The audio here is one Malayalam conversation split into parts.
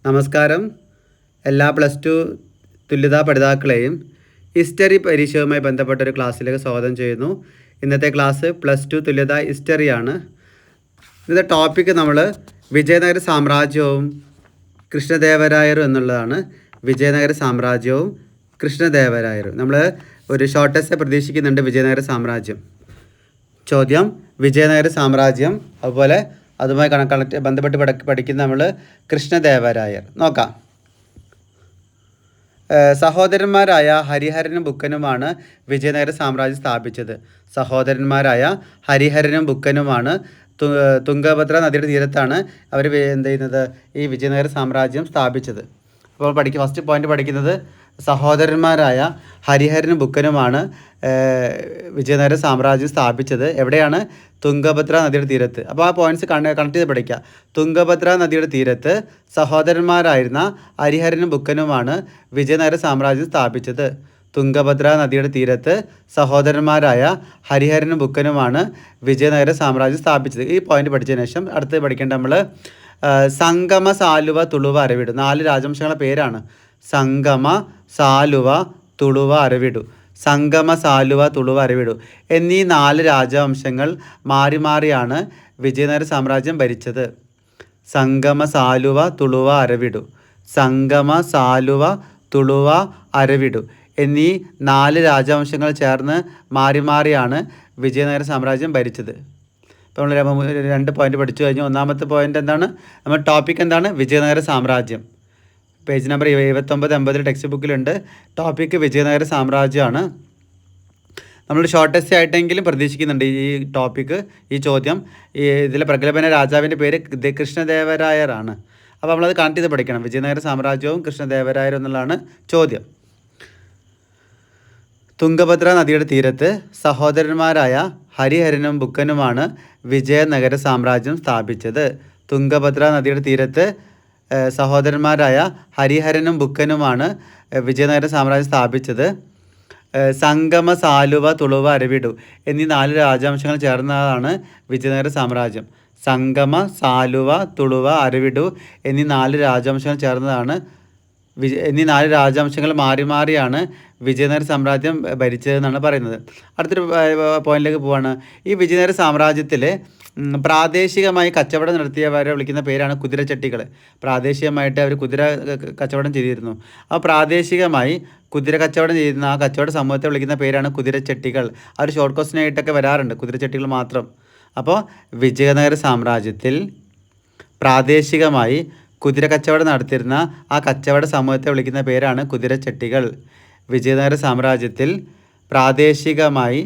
നമസ്കാരം. എല്ലാ പ്ലസ് ടു തുല്യതാ പഠിതാക്കളെയും ഹിസ്റ്ററി പരീക്ഷയുമായി ബന്ധപ്പെട്ട ഒരു ക്ലാസ്സിലേക്ക് സ്വാഗതം ചെയ്യുന്നു. ഇന്നത്തെ ക്ലാസ് പ്ലസ് ടു തുല്യതാ ഹിസ്റ്ററിയാണ്. ഇന്നത്തെ ടോപ്പിക്ക് നമ്മൾ വിജയനഗര സാമ്രാജ്യവും കൃഷ്ണദേവരായരും എന്നുള്ളതാണ്. വിജയനഗര സാമ്രാജ്യവും കൃഷ്ണദേവരായരും. നമ്മൾ ഒരു ഷോർട്ട് ടെസ്റ്റ് പ്രതീക്ഷിക്കുന്നുണ്ട്. വിജയനഗര സാമ്രാജ്യം ചോദ്യം, വിജയനഗര സാമ്രാജ്യം, അതുപോലെ അതുമായി ബന്ധപ്പെട്ട് പഠിക്കുന്ന നമ്മൾ കൃഷ്ണദേവരായർ. നോക്കാം. സഹോദരന്മാരായ ഹരിഹരനും ബുക്കനുമാണ് വിജയനഗര സാമ്രാജ്യം സ്ഥാപിച്ചത്. സഹോദരന്മാരായ ഹരിഹരനും ബുക്കനുമാണ് തുംഗഭദ്ര നദിയുടെ തീരത്താണ് അവർ എന്ത് ചെയ്യുന്നത്, ഈ വിജയനഗര സാമ്രാജ്യം സ്ഥാപിച്ചത്. അപ്പോൾ ഫസ്റ്റ് പോയിന്റ് പഠിക്കുന്നത് സഹോദരന്മാരായ ഹരിഹരനും ബുക്കനുമാണ് വിജയനഗര സാമ്രാജ്യം സ്ഥാപിച്ചത്. എവിടെയാണ്? തുംഗഭദ്ര നദിയുടെ തീരത്ത്. അപ്പോൾ ആ പോയിന്റ്സ് കണക്ട് ചെയ്ത് പഠിക്കുക. തുംഗഭദ്ര നദിയുടെ തീരത്ത് സഹോദരന്മാരായിരുന്ന ഹരിഹരനും ബുക്കനുമാണ് വിജയനഗര സാമ്രാജ്യം സ്ഥാപിച്ചത്. തുംഗഭദ്ര നദിയുടെ തീരത്ത് സഹോദരന്മാരായ ഹരിഹരനും ബുക്കനുമാണ് വിജയനഗര സാമ്രാജ്യം സ്ഥാപിച്ചത്. ഈ പോയിന്റ് പഠിച്ചതിന് ശേഷം അടുത്ത് പഠിക്കേണ്ട നമ്മൾ സംഗമ, സാലുവ, തുളുവ, അരവിടു. 4 രാജവംശങ്ങളുടെ പേരാണ്. സംഗമ, സാലുവ, തുളുവ, അരവിടു. സംഗമ, സാലുവ, തുളുവ, അരവിടു എന്നീ 4 രാജവംശങ്ങൾ മാറി മാറിയാണ് വിജയനഗര സാമ്രാജ്യം ഭരിച്ചത്. സംഗമ, സാലുവ, തുളുവ, അരവിടു. സംഗമ, സാലുവ, തുളുവ, അരവിടു എന്നീ 4 രാജവംശങ്ങൾ ചേർന്ന് മാറി മാറിയാണ് വിജയനഗര സാമ്രാജ്യം ഭരിച്ചത്. ഇപ്പോൾ നമ്മൾ 2 പോയിന്റ് പഠിച്ചു കഴിഞ്ഞു. ഒന്നാമത്തെ പോയിന്റ് എന്താണ്? നമ്മുടെ ടോപ്പിക് എന്താണ്? വിജയനഗര സാമ്രാജ്യം. പേജ് നമ്പർ 79-80 ടെക്സ്റ്റ് ബുക്കിലുണ്ട്. ടോപ്പിക്ക് വിജയനഗര സാമ്രാജ്യമാണ്. നമ്മൾ ഷോർട്ട് ടെസ്റ്റ് ആയിട്ടെങ്കിലും പ്രതീക്ഷിക്കുന്നുണ്ട് ഈ ടോപ്പിക്ക്, ഈ ചോദ്യം. ഇതിലെ പ്രഗത്ഭനായ രാജാവിൻ്റെ പേര് കൃഷ്ണദേവരായരാണ്. അപ്പോൾ നമ്മളത് കണക്ട് ചെയ്ത് പഠിക്കണം. വിജയനഗര സാമ്രാജ്യവും കൃഷ്ണദേവരായരും എന്നുള്ളതാണ് ചോദ്യം. തുംഗഭദ്ര നദിയുടെ തീരത്ത് സഹോദരന്മാരായ ഹരിഹരനും ബുക്കനുമാണ് വിജയനഗര സാമ്രാജ്യം സ്ഥാപിച്ചത്. തുംഗഭദ്ര നദിയുടെ തീരത്ത് സഹോദരന്മാരായ ഹരിഹരനും ബുക്കനുമാണ് വിജയനഗര സാമ്രാജ്യം സ്ഥാപിച്ചത്. സംഗമ, സാലുവ, തുളുവ, അരവിടു എന്നീ 4 രാജവംശങ്ങൾ ചേർന്നതാണ് വിജയനഗര സാമ്രാജ്യം. സംഗമ, സാലുവ, തുളുവ, അരവിടു എന്നീ 4 രാജവംശങ്ങൾ ചേർന്നതാണ് എന്നീ 4 രാജവംശങ്ങൾ മാറി മാറിയാണ് വിജയനഗര സാമ്രാജ്യം ഭരിച്ചതെന്നാണ് പറയുന്നത്. അടുത്തൊരു പോയിന്റിലേക്ക് പോവാണ്. ഈ വിജയനഗര സാമ്രാജ്യത്തിൽ പ്രാദേശികമായി കച്ചവടം നടത്തിയവരെ വിളിക്കുന്ന പേരാണ് കുതിരച്ചട്ടികൾ. പ്രാദേശികമായിട്ട് അവർ കുതിര കച്ചവടം ചെയ്തിരുന്നു. ആ പ്രാദേശികമായി കുതിര കച്ചവടം ചെയ്യുന്ന ആ കച്ചവട സമൂഹത്തെ വിളിക്കുന്ന പേരാണ് കുതിരച്ചട്ടികൾ. ആ ഒരു ഷോർട്ട് ക്വസ്റ്റ്യൻ ആയിട്ടൊക്കെ വരാറുണ്ട്, കുതിരച്ചട്ടികൾ മാത്രം. അപ്പോൾ വിജയനഗര സാമ്രാജ്യത്തിൽ പ്രാദേശികമായി കുതിര കച്ചവടം നടത്തിയിരുന്ന ആ കച്ചവട സമൂഹത്തെ വിളിക്കുന്ന പേരാണ് കുതിരച്ചട്ടികൾ. വിജയനഗര സാമ്രാജ്യത്തിൽ പ്രാദേശികമായി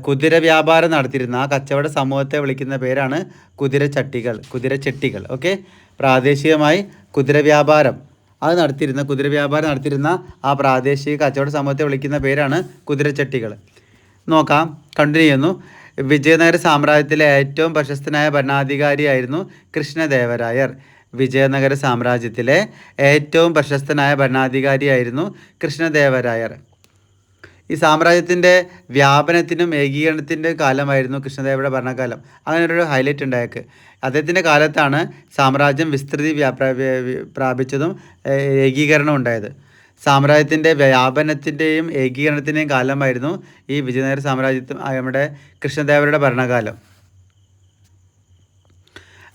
കുതിര വ്യാപാരം നടത്തിയിരുന്ന ആ കച്ചവട സമൂഹത്തെ വിളിക്കുന്ന പേരാണ് കുതിരച്ചട്ടികൾ. ഓക്കെ, പ്രാദേശികമായി കുതിര വ്യാപാരം നടത്തിയിരുന്ന ആ പ്രാദേശിക കച്ചവട സമൂഹത്തെ വിളിക്കുന്ന പേരാണ് കുതിരച്ചട്ടികൾ. നോക്കാം, കണ്ടിന്യൂ ചെയ്യുന്നു. വിജയനഗര സാമ്രാജ്യത്തിലെ ഏറ്റവും പ്രശസ്തനായ ഭരണാധികാരിയായിരുന്നു കൃഷ്ണദേവരായർ. വിജയനഗര സാമ്രാജ്യത്തിലെ ഏറ്റവും പ്രശസ്തനായ ഭരണാധികാരിയായിരുന്നു കൃഷ്ണദേവരായർ. ഈ സാമ്രാജ്യത്തിൻ്റെ വ്യാപനത്തിനും ഏകീകരണത്തിൻ്റെ കാലമായിരുന്നു കൃഷ്ണദേവരുടെ ഭരണകാലം. അങ്ങനെ ഒരു ഹൈലൈറ്റ് ഉണ്ടായേക്ക്. അദ്ദേഹത്തിൻ്റെ കാലത്താണ് സാമ്രാജ്യം വിസ്തൃതി പ്രാപിച്ചതും ഏകീകരണം ഉണ്ടായത്. സാമ്രാജ്യത്തിൻ്റെ വ്യാപനത്തിൻ്റെയും ഏകീകരണത്തിൻ്റെയും കാലമായിരുന്നു ഈ വിജയനഗര സാമ്രാജ്യത്തിൽ നമ്മുടെ കൃഷ്ണദേവരുടെ ഭരണകാലം.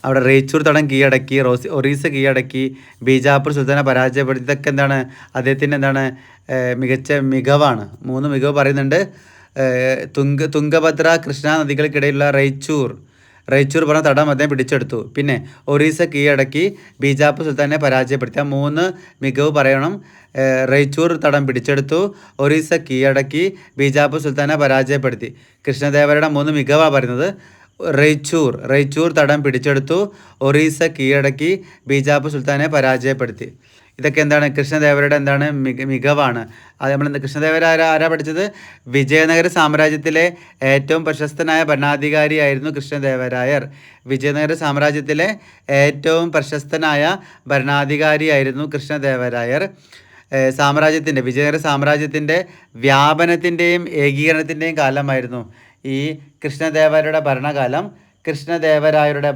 അവിടെ റേച്ചൂർ തടം കീഴടക്കി, ഒറീസ കീഴടക്കി, ബീജാപ്പൂർ സുൽത്താനെ പരാജയപ്പെടുത്തി. ഇതൊക്കെ എന്താണ്? അദ്ദേഹത്തിൻ്റെ മികച്ച മികവാണ്. 3 മികവ് പറയുന്നുണ്ട്. തുംഗഭദ്ര കൃഷ്ണ നദികൾക്കിടയിലുള്ള റേച്ചൂർ പറഞ്ഞ തടം അദ്ദേഹം പിടിച്ചെടുത്തു. പിന്നെ ഒറീസ കീഴടക്കി, ബീജാപ്പൂർ സുൽത്താനെ പരാജയപ്പെടുത്തി. ആ 3 മികവ് പറയണം. റേച്ചൂർ തടം പിടിച്ചെടുത്തു, ഒറീസ കീഴടക്കി, ബീജാപ്പൂർ സുൽത്താനെ പരാജയപ്പെടുത്തി. കൃഷ്ണദേവരുടെ 3 മികവാണ് പറയുന്നത്. റേച്ചൂർ തടം പിടിച്ചെടുത്തു, ഒറീസ കീഴടക്കി, ബീജാപ്പൂർ സുൽത്താനെ പരാജയപ്പെടുത്തി. ഇതൊക്കെ എന്താണ്? കൃഷ്ണദേവരുടെ മികവാണ്. അത് നമ്മൾ ആരാ പഠിച്ചത്? വിജയനഗര സാമ്രാജ്യത്തിലെ ഏറ്റവും പ്രശസ്തനായ ഭരണാധികാരിയായിരുന്നു കൃഷ്ണദേവരായർ. വിജയനഗര സാമ്രാജ്യത്തിലെ ഏറ്റവും പ്രശസ്തനായ ഭരണാധികാരിയായിരുന്നു കൃഷ്ണദേവരായർ. വിജയനഗര സാമ്രാജ്യത്തിൻ്റെ വ്യാപനത്തിൻ്റെയും ഏകീകരണത്തിൻ്റെയും കാലമായിരുന്നു ഈ കൃഷ്ണദേവരായരുടെ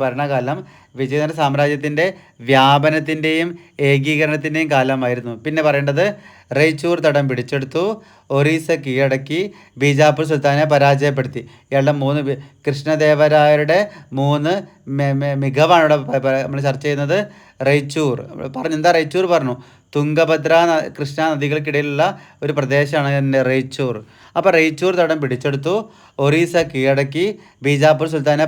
ഭരണകാലം. വിജയനഗര സാമ്രാജ്യത്തിൻ്റെ വ്യാപനത്തിൻ്റെയും ഏകീകരണത്തിൻ്റെയും കാലമായിരുന്നു. പിന്നെ പറയേണ്ടത് റൈച്ചൂർ തടം പിടിച്ചെടുത്തു, ഒറീസ കീഴടക്കി, ബീജാപ്പൂർ സുൽത്താനെ പരാജയപ്പെടുത്തി. ഇയാളുടെ കൃഷ്ണദേവരായരുടെ 3 മികവാണ് ഇവിടെ നമ്മൾ ചർച്ച ചെയ്യുന്നത്. റൈച്ചൂർ പറഞ്ഞു. എന്താ റൈച്ചൂർ പറഞ്ഞു? തുംഗഭദ്ര കൃഷ്ണ നദികൾക്കിടയിലുള്ള ഒരു പ്രദേശമാണ് റൈച്ചൂർ. അപ്പോൾ റൈച്ചൂർ തടം പിടിച്ചെടുത്തു, ഒറീസ കീഴടക്കി, ബീജാപ്പൂർ സുൽത്താനെ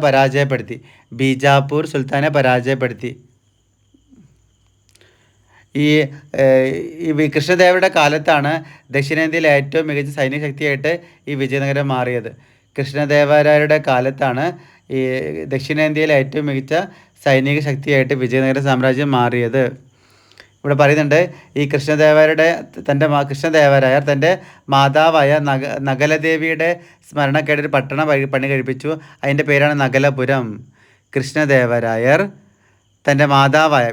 പരാജയപ്പെടുത്തി. ഈ കൃഷ്ണദേവരുടെ കാലത്താണ് ദക്ഷിണേന്ത്യയിലെ ഏറ്റവും മികച്ച സൈനിക ശക്തിയായിട്ട് ഈ വിജയനഗരം മാറിയത്. കൃഷ്ണദേവരായരുടെ കാലത്താണ് ഈ ദക്ഷിണേന്ത്യയിലെ ഏറ്റവും മികച്ച സൈനിക ശക്തിയായിട്ട് വിജയനഗര സാമ്രാജ്യം മാറിയത്. ഇവിടെ പറയുന്നുണ്ട്, ഈ കൃഷ്ണദേവരായർ തൻ്റെ മാതാവായ നഗലദേവിയുടെ സ്മരണക്കേട് ഒരു പട്ടണം പണി കഴിപ്പിച്ചു. അതിൻ്റെ പേരാണ് നഗലപുരം. കൃഷ്ണദേവരായർ തൻ്റെ മാതാവായ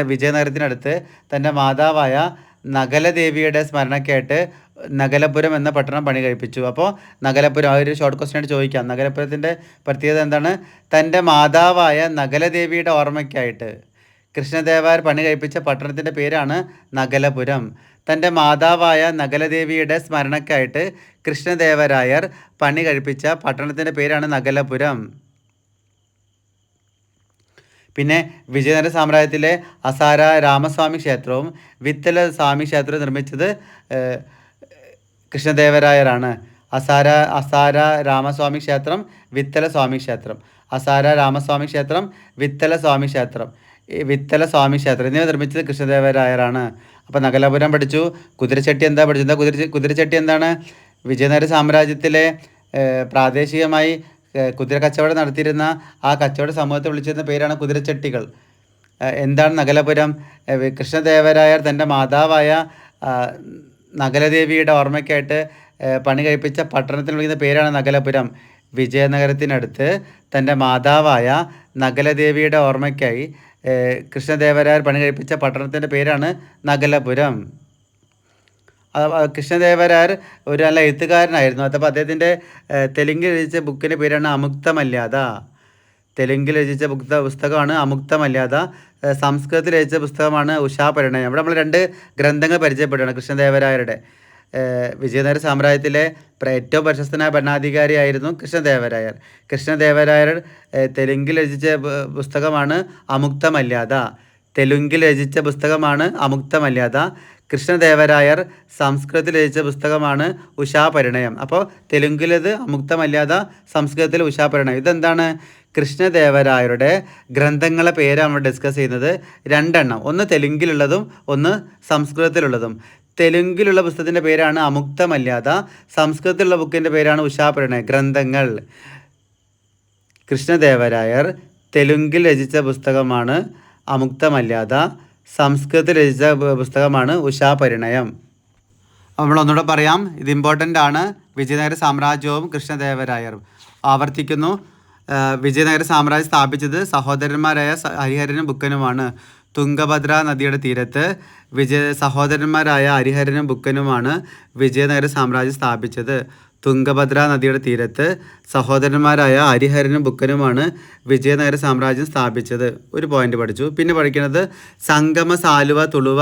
വിജയനഗരത്തിനടുത്ത് തൻ്റെ മാതാവായ നഗലദേവിയുടെ സ്മരണയ്ക്കായിട്ട് നഗലപുരം എന്ന പട്ടണം പണി കഴിപ്പിച്ചു. അപ്പോൾ നഗലപുരം ആ ഒരു ഷോർട്ട് ക്വസ്റ്റ്യൻ ആയിട്ട് ചോദിക്കാം. നഗലപുരത്തിൻ്റെ പ്രത്യേകത എന്താണ്? തൻ്റെ മാതാവായ നഗലദേവിയുടെ ഓർമ്മയ്ക്കായിട്ട് കൃഷ്ണദേവരായർ പണി കഴിപ്പിച്ച പട്ടണത്തിൻ്റെ പേരാണ് നഗലപുരം. തൻ്റെ മാതാവായ നഗലദേവിയുടെ സ്മരണയ്ക്കായിട്ട് കൃഷ്ണദേവരായർ പണി കഴിപ്പിച്ച പട്ടണത്തിൻ്റെ പേരാണ് നഗലപുരം. പിന്നെ വിജയനഗര സാമ്രാജ്യത്തിലെ അസാര രാമസ്വാമി ക്ഷേത്രവും വിത്തല സ്വാമി ക്ഷേത്രവും നിർമ്മിച്ചത് കൃഷ്ണദേവരായരാണ്. അസാര രാമസ്വാമി ക്ഷേത്രം, വിത്തല സ്വാമി ക്ഷേത്രം. അസാര രാമസ്വാമി ക്ഷേത്രം, വിത്തല സ്വാമി ക്ഷേത്രം എന്നിവ നിർമ്മിച്ചത് കൃഷ്ണദേവരായരാണ്. അപ്പോൾ നഗലപുരം പഠിച്ചു. കുതിരച്ചട്ടി എന്താ പഠിച്ചത്? കുതിരച്ചട്ടി എന്താണ്? വിജയനഗര സാമ്രാജ്യത്തിലെ പ്രാദേശികമായി കുതിര കച്ചവടം നടത്തിയിരുന്ന ആ കച്ചവട സമൂഹത്തെ വിളിച്ചിരുന്ന പേരാണ് കുതിരച്ചട്ടികൾ. എന്താണ് നഗലപുരം? കൃഷ്ണദേവരായർ തൻ്റെ മാതാവായ നഗലദേവിയുടെ ഓർമ്മയ്ക്കായിട്ട് പണി കഴിപ്പിച്ച പട്ടണത്തിന് വിളിക്കുന്ന പേരാണ് നഗലപുരം. വിജയനഗരത്തിനടുത്ത് തൻ്റെ മാതാവായ നഗലദേവിയുടെ ഓർമ്മയ്ക്കായി കൃഷ്ണദേവരായർ പണി കഴിപ്പിച്ച പട്ടണത്തിൻ്റെ പേരാണ് നഗലപുരം. കൃഷ്ണദേവരായർ ഒരു നല്ല എഴുത്തുകാരനായിരുന്നു. അപ്പോൾ അദ്ദേഹത്തിൻ്റെ തെലുങ്കിൽ രചിച്ച ബുക്കിൻ്റെ പേരാണ് അമുക്തമല്യാദ. തെലുങ്കിൽ രചിച്ച പുസ്തകമാണ് അമുക്തമല്യാദ. സംസ്കൃതത്തിൽ രചിച്ച പുസ്തകമാണ് ഉഷാപരിണയം. ഇവിടെ നമ്മൾ 2 ഗ്രന്ഥങ്ങൾ പരിചയപ്പെടുകയാണ് കൃഷ്ണദേവരായരുടെ. വിജയനഗര സാമ്രാജ്യത്തിലെ ഏറ്റവും പ്രശസ്തനായ ഭരണാധികാരിയായിരുന്നു കൃഷ്ണദേവരായർ തെലുങ്കിൽ രചിച്ച പുസ്തകമാണ് അമുക്തമല്യാദ. കൃഷ്ണദേവരായർ സംസ്കൃതത്തിൽ രചിച്ച പുസ്തകമാണ് ഉഷാപരിണയം. അപ്പോൾ തെലുങ്കിലത് അമുക്തമല്യാദ, സംസ്കൃതത്തിൽ ഉഷാപരിണയം. ഇതെന്താണ്? കൃഷ്ണദേവരായരുടെ ഗ്രന്ഥങ്ങളെ പേരാണ് നമ്മൾ ഡിസ്കസ് ചെയ്യുന്നത്. 2 എണ്ണം, ഒന്ന് തെലുങ്കിലുള്ളതും ഒന്ന് സംസ്കൃതത്തിലുള്ളതും. തെലുങ്കിലുള്ള പുസ്തകത്തിൻ്റെ പേരാണ് അമുക്തമല്യാദ, സംസ്കൃതത്തിലുള്ള ബുക്കിൻ്റെ പേരാണ് ഉഷാപരിണയം. ഗ്രന്ഥങ്ങൾ. കൃഷ്ണദേവരായർ തെലുങ്കിൽ രചിച്ച പുസ്തകമാണ് അമുക്തമല്യാദ, സംസ്കൃതത്തിൽ രചിച്ച പുസ്തകമാണ് ഉഷാപരിണയം. നമ്മൾ ഒന്നുകൂടെ പറയാം, ഇത് ഇമ്പോർട്ടൻ്റ് ആണ്. വിജയനഗര സാമ്രാജ്യവും കൃഷ്ണദേവരായരും. ആവർത്തിക്കുന്നു. വിജയനഗര സാമ്രാജ്യം സ്ഥാപിച്ചത് സഹോദരന്മാരായ ഹരിഹരനും ബുക്കനുമാണ്. തുംഗഭദ്ര നദിയുടെ തീരത്ത് സഹോദരന്മാരായ ഹരിഹരനും ബുക്കനുമാണ് വിജയനഗര സാമ്രാജ്യം സ്ഥാപിച്ചത്. തുംഗഭദ്ര നദിയുടെ തീരത്ത് സഹോദരന്മാരായ ഹരിഹരനും ബുക്കനുമാണ് വിജയനഗര സാമ്രാജ്യം സ്ഥാപിച്ചത്. ഒരു പോയിന്റ് പഠിച്ചു. പിന്നെ പഠിക്കുന്നത് സംഗമ, സാലുവ, തുളുവ,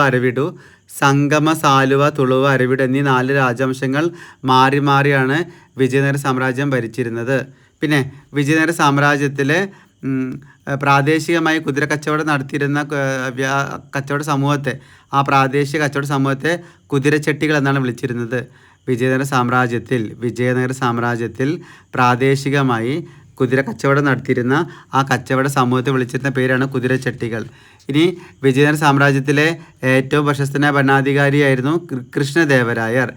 അരവിട് എന്നീ 4 രാജവംശങ്ങൾ മാറി മാറിയാണ് വിജയനഗര സാമ്രാജ്യം ഭരിച്ചിരുന്നത്. പിന്നെ വിജയനഗര സാമ്രാജ്യത്തിലെ പ്രാദേശികമായി കുതിര കച്ചവടം നടത്തിയിരുന്ന കച്ചവട സമൂഹത്തെ, ആ പ്രാദേശിക കച്ചവട സമൂഹത്തെ കുതിരച്ചട്ടികൾ എന്നാണ് വിളിച്ചിരുന്നത്. വിജയനഗര സാമ്രാജ്യത്തിൽ പ്രാദേശികമായി കുതിര കച്ചവടം നടത്തിയിരുന്ന ആ കച്ചവട സമൂഹത്തെ വിളിച്ചിരുന്ന പേരാണ് കുതിരച്ചട്ടികൾ. ഇനി വിജയനഗര സാമ്രാജ്യത്തിലെ ഏറ്റവും പ്രശസ്തനായ ഭരണാധികാരിയായിരുന്നു കൃഷ്ണദേവരായർ.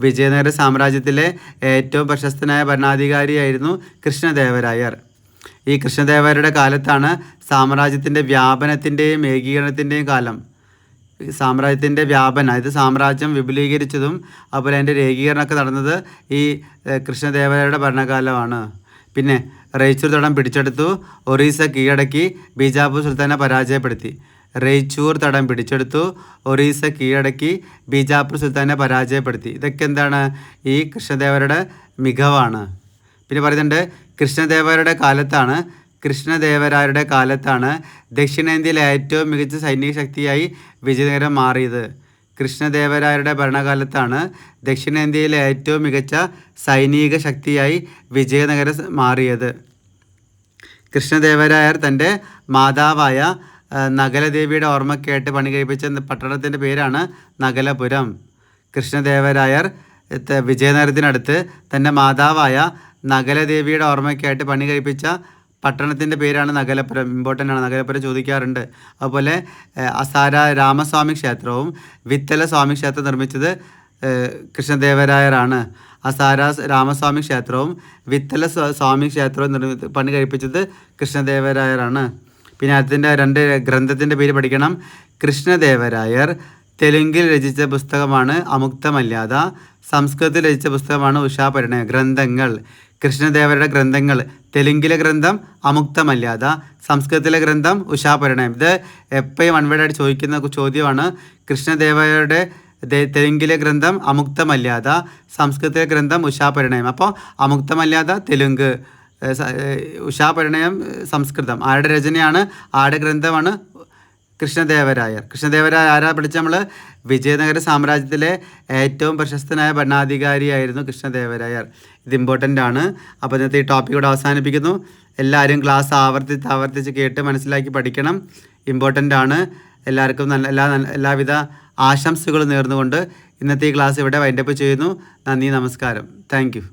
വിജയനഗര സാമ്രാജ്യത്തിലെ ഏറ്റവും പ്രശസ്തനായ ഭരണാധികാരിയായിരുന്നു കൃഷ്ണദേവരായർ. ഈ കൃഷ്ണദേവരായരുടെ കാലത്താണ് സാമ്രാജ്യത്തിൻ്റെ വ്യാപനത്തിൻ്റെയും ഏകീകരണത്തിൻ്റെയും കാലം. സാമ്രാജ്യത്തിൻ്റെ അതായത് സാമ്രാജ്യം വിപുലീകരിച്ചതും അതുപോലെ അതിൻ്റെ ഏകീകരണമൊക്കെ നടന്നത് ഈ കൃഷ്ണദേവരായരുടെ ഭരണകാലമാണ്. പിന്നെ റൈച്ചൂർ തടം പിടിച്ചെടുത്തു, ഒറീസ കീഴടക്കി, ബീജാപ്പൂർ സുൽത്താനെ പരാജയപ്പെടുത്തി. ഇതൊക്കെ എന്താണ്? ഈ കൃഷ്ണദേവരുടെ മികവാണ്. പിന്നെ പറയുന്നുണ്ട്, കൃഷ്ണദേവരായരുടെ കാലത്താണ് കൃഷ്ണദേവരായരുടെ കാലത്താണ് ദക്ഷിണേന്ത്യയിലെ ഏറ്റവും മികച്ച സൈനിക ശക്തിയായി വിജയനഗരം മാറിയത്. കൃഷ്ണദേവരായരുടെ ഭരണകാലത്താണ് ദക്ഷിണേന്ത്യയിലെ ഏറ്റവും മികച്ച സൈനിക ശക്തിയായി വിജയനഗരം മാറിയത്. കൃഷ്ണദേവരായർ തൻ്റെ മാതാവായ നഗലദേവിയുടെ ഓർമ്മയ്ക്കായിട്ട് പണി കഴിപ്പിച്ച പട്ടണത്തിൻ്റെ പേരാണ് നഗലപുരം. കൃഷ്ണദേവരായർ വിജയനഗരത്തിനടുത്ത് തൻ്റെ മാതാവായ നഗലദേവിയുടെ ഓർമ്മയ്ക്കായിട്ട് പണി കഴിപ്പിച്ച പട്ടണത്തിൻ്റെ പേരാണ് നഗലപുരം. ഇമ്പോർട്ടൻ്റ് ആണ്, നഗലപുരം ചോദിക്കാറുണ്ട്. അതുപോലെ അസാര രാമസ്വാമി ക്ഷേത്രവും വിത്തല സ്വാമി ക്ഷേത്രം നിർമ്മിച്ചത് കൃഷ്ണദേവരായരാണ്. അസാര രാമസ്വാമി ക്ഷേത്രവും വിത്തല സ്വാമി ക്ഷേത്രവും പണി കഴിപ്പിച്ചത് കൃഷ്ണദേവരായരാണ്. പിന്നെ അതിൻ്റെ 2 ഗ്രന്ഥത്തിൻ്റെ പേര് പഠിക്കണം. കൃഷ്ണദേവരായർ തെലുങ്കിൽ രചിച്ച പുസ്തകമാണ് അമുക്തമല്യാദ, സംസ്കൃതത്തിൽ രചിച്ച പുസ്തകമാണ് ഉഷാപരിണയം. ഗ്രന്ഥങ്ങൾ: കൃഷ്ണദേവരുടെ ഗ്രന്ഥങ്ങൾ. തെലുങ്കിലെ ഗ്രന്ഥം അമുക്തമല്യാദ, സംസ്കൃതത്തിലെ ഗ്രന്ഥം ഉഷാപരിണയം. ഇത് എപ്പോഴും വൺവേഡായിട്ട് ചോദിക്കുന്ന ചോദ്യമാണ്. കൃഷ്ണദേവരുടെ തെലുങ്കിലെ ഗ്രന്ഥം അമുക്തമല്യാദ, സംസ്കൃതത്തിലെ ഗ്രന്ഥം ഉഷാപരിണയം. അപ്പോൾ അമുക്തമല്യാദ തെലുങ്ക്, ഉഷാപരിണയം സംസ്കൃതം. ആരുടെ രചനയാണ്? ആരുടെ ഗ്രന്ഥമാണ്? കൃഷ്ണദേവരായർ. കൃഷ്ണദേവരായർ ആരാ പഠിച്ച നമ്മൾ? വിജയനഗര സാമ്രാജ്യത്തിലെ ഏറ്റവും പ്രശസ്തനായ ഭരണാധികാരിയായിരുന്നു കൃഷ്ണദേവരായർ. ഇത് ഇമ്പോർട്ടൻ്റ് ആണ്. അപ്പോൾ ഇന്നത്തെ ഈ ടോപ്പിക് ഇവിടെ അവസാനിപ്പിക്കുന്നു. എല്ലാവരും ക്ലാസ് ആവർത്തിച്ച് കേട്ട് മനസ്സിലാക്കി പഠിക്കണം. ഇമ്പോർട്ടൻ്റ് ആണ്. എല്ലാവർക്കും എല്ലാവിധ ആശംസകളും നേർന്നുകൊണ്ട് ഇന്നത്തെ ഈ ക്ലാസ് ഇവിടെ വൈൻഡപ്പ് ചെയ്യുന്നു. നന്ദി, നമസ്കാരം. Thank you.